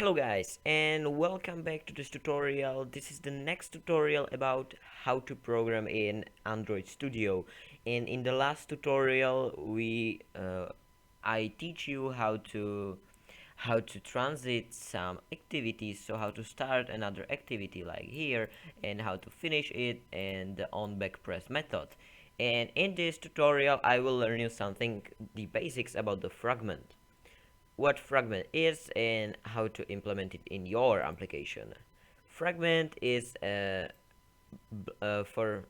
Hello guys, and welcome back to this tutorial. This is the next tutorial about how to program in Android Studio. And in the last tutorial I teach you how to transit some activities, so how to start another activity like here and how to finish it, and the on back press method. And in this tutorial I will learn you something, the basics about the fragment, what fragment is and how to implement it in your application. Fragment is for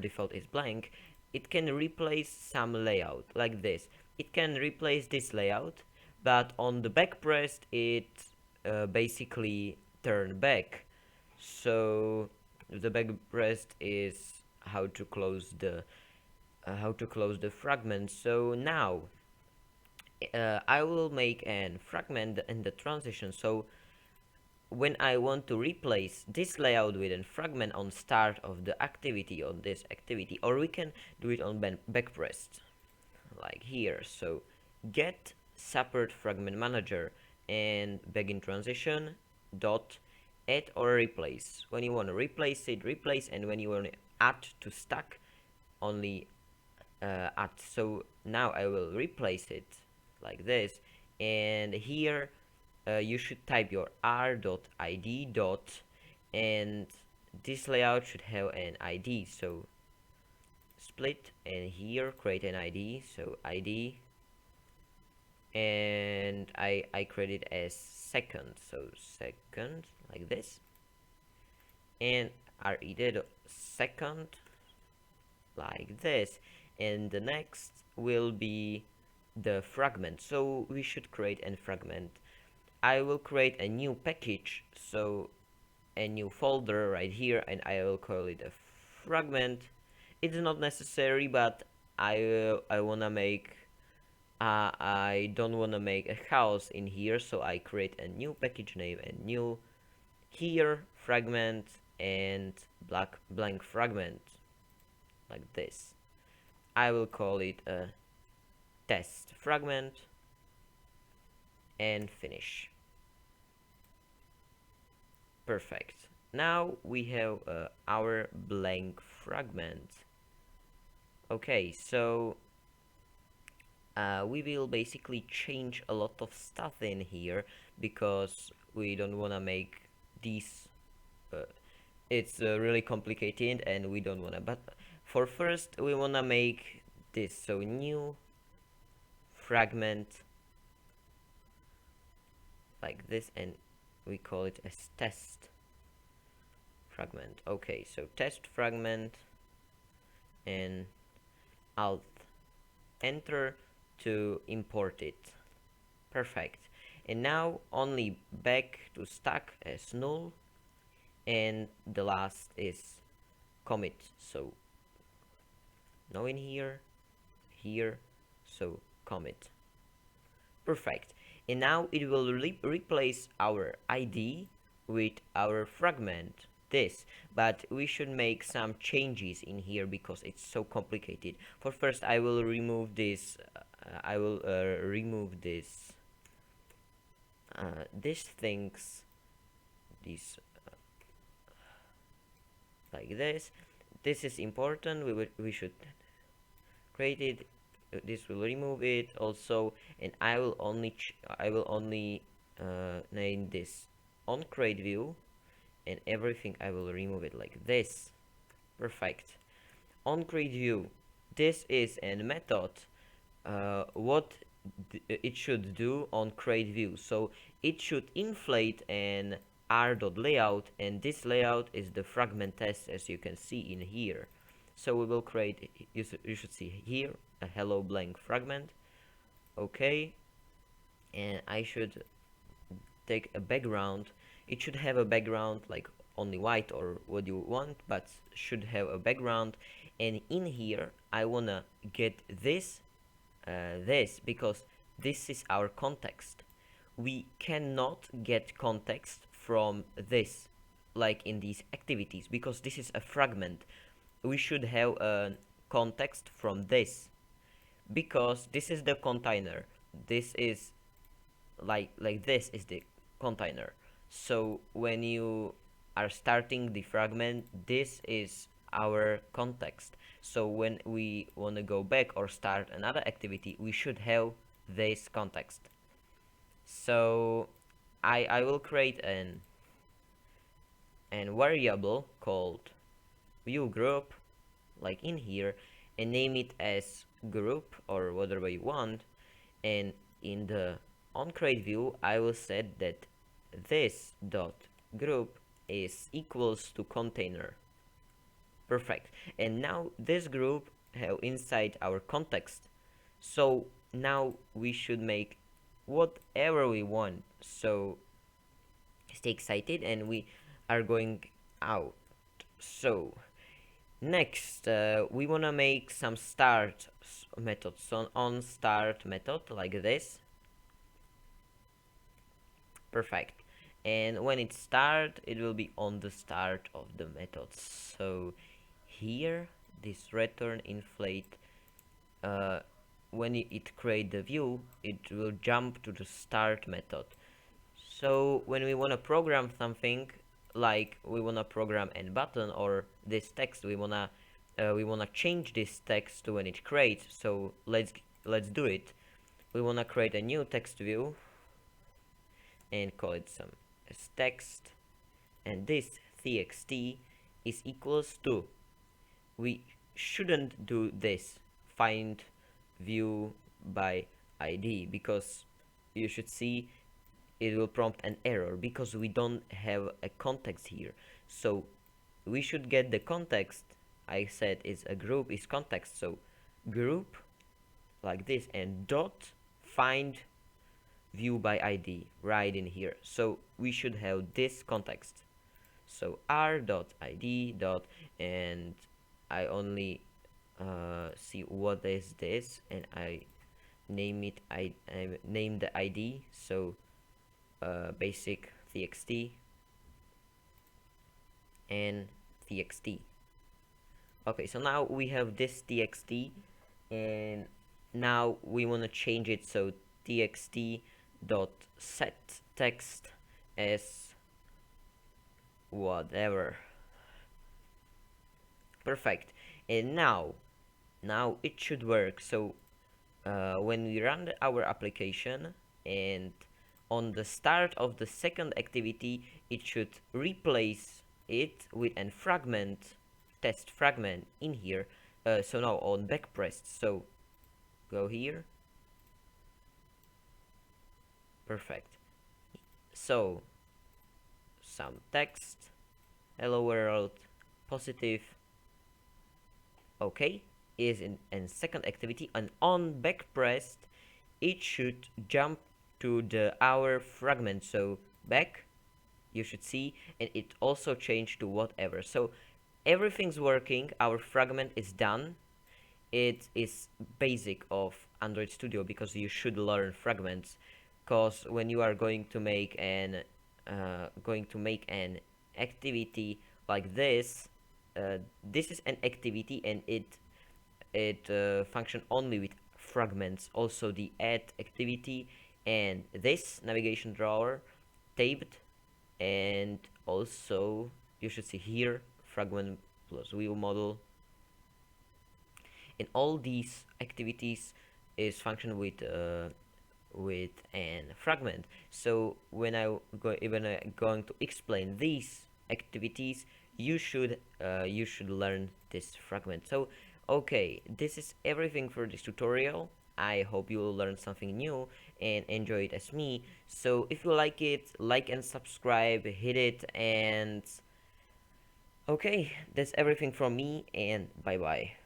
default is blank. It can replace some layout like this. It can replace this layout, but on the back press it basically turn back. So the back press is how to close the fragment. So now I will make an fragment in the transition. So when I want to replace this layout with a fragment on start of the activity on this activity, or we can do it on backpress like here. So get separate fragment manager and begin transition dot add or replace. When you want to replace it, replace, and when you want to add to stack, only add. So now I will replace it like this, and here you should type your r.id dot, and this layout should have an id. So split, and here create an id. So id, and I create it as second. So second like this, and red second like this, and the next will be the fragment. So we should create a fragment. I will create a new package, so a new folder right here, and I will call it a fragment. It's not necessary, but I wanna make I don't wanna make a house in here, so I create a new package name and new here fragment and blank fragment like this. I will call it a test fragment and finish. Perfect. Now we have our blank fragment. Okay, so we will basically change a lot of stuff in here because we don't want to make these it's really complicated, and we don't want to, but for first we want to make this. So new fragment like this, and we call it as test fragment. Okay, so test fragment, and alt enter to import it. Perfect. And now only back to stack as null, and the last is commit. So now in here, so commit. Perfect. And now it will replace our id with our fragment, this, but we should make some changes in here because it's so complicated. For first I will remove this these things, these like this is important. We should create it. This will remove it also, and I will only name this on create view, and everything I will remove it like this. Perfect. On create view, this is a method what it should do on create view. So it should inflate an r.layout, and this layout is the fragment test, as you can see in here. So we will create, you should see here a hello blank fragment. Okay, and I should take a background. It should have a background like only white or what you want, but should have a background. And in here I wanna get this because this is our context. We cannot get context from this, like in these activities, because this is a fragment. We should have a context from this because this is the container. This is like this is the container. So when you are starting the fragment, this is our context. So when we want to go back or start another activity, we should have this context. So I will create an variable called view group, like in here, and name it as group or whatever you want. And in the onCreate view, I will set that this dot group is equals to container. Perfect. And now this group have inside our context. So now we should make whatever we want. So stay excited, and we are going out. So next, we wanna make some start methods. So on start method like this. Perfect. And when it start, it will be on the start of the method. So here, this return inflate, when it create the view, it will jump to the start method. So when we want to program something, like we want to program a button or this text, we wanna change this text to when it creates. So let's do it. We wanna create a new text view and call it some as text, and this txt is equals to, we shouldn't do this find view by id, because you should see it will prompt an error because we don't have a context here. So we should get the context. I said is a group is context, so group like this and dot find view by id right in here. So we should have this context. So r dot id dot, and I only see what is this, and I name it, I name the id. So basic txt and txt. Okay, so now we have this txt, and now we want to change it. So txt dot set text as whatever. Perfect. And now it should work. So when we run our application, and on the start of the second activity, it should replace it with a fragment, test fragment in here. So now on back pressed, so go here. Perfect. So some text, hello world, positive. Okay, is in second activity, and on back pressed, it should jump to the our fragment. So back, you should see, and it also changed to whatever. So everything's working, our fragment is done. It is basic of Android Studio, because you should learn fragments, because when you are going to make an activity like this, this is an activity, and it function only with fragments. Also the add activity and this navigation drawer taped, and also you should see here fragment plus view model, and all these activities is function with an fragment. So when I going to explain these activities, you should learn this fragment. So okay, this is everything for this tutorial. I hope you will learn something new and enjoy it as me. So if you like it, like and subscribe, hit it, and okay, that's everything from me, and bye bye.